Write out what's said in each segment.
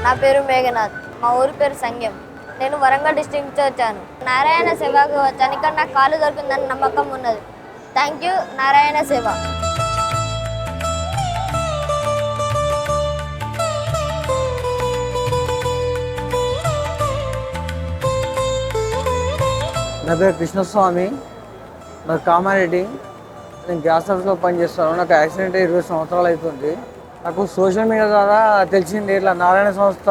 నా పేరు మేఘనాథ్. మా ఊరి పేరు సంగ్యం. నేను వరంగల్ డిస్ట్రిక్ట్ నుంచి వచ్చాను. నారాయణ సేవకు వచ్చాను. ఇక్కడ నాకు కాలు దొరికిందని నమ్మకం ఉన్నది. థ్యాంక్ యూ నారాయణ సేవ. నా పేరు కృష్ణస్వామి. నాకు కామారెడ్డి. నేను గ్యాస్ ఆఫీస్లో పనిచేస్తాను. నాకు యాక్సిడెంట్ 20 సంవత్సరాలు అవుతుంది. నాకు సోషల్ మీడియా ద్వారా తెలిసింది ఇట్లా నారాయణ సంస్థ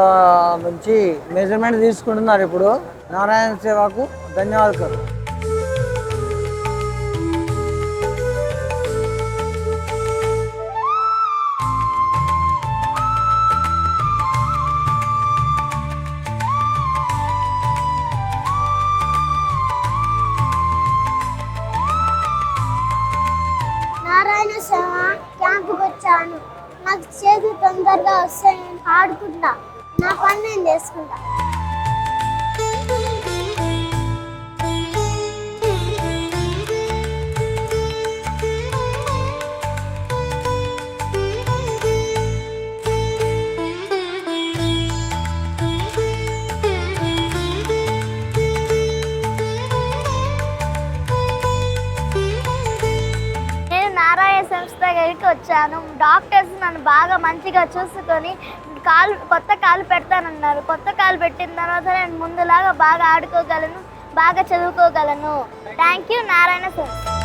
నుంచి మెజర్మెంట్ తీసుకుంటున్నారు. ఇప్పుడు నారాయణ సేవకు ధన్యవాదాలు. నారాయణ సేవ క్యాంపుకి వచ్చాను. నాకు చేతులు తొందరగా వస్తే నేను ఆడుకుంటా, నా పని నేను చేసుకుంటా. నారాయణ సంస్థ దగ్గరికి వచ్చాను. డాక్టర్స్ నన్ను బాగా మంచిగా చూసుకొని కొత్త కాలు పెడతానన్నారు. కొత్త కాలు పెట్టిన తర్వాత నేను ముందులాగా బాగా ఆడుకోగలను, బాగా చదువుకోగలను. థ్యాంక్ యూ నారాయణ సంస్థ.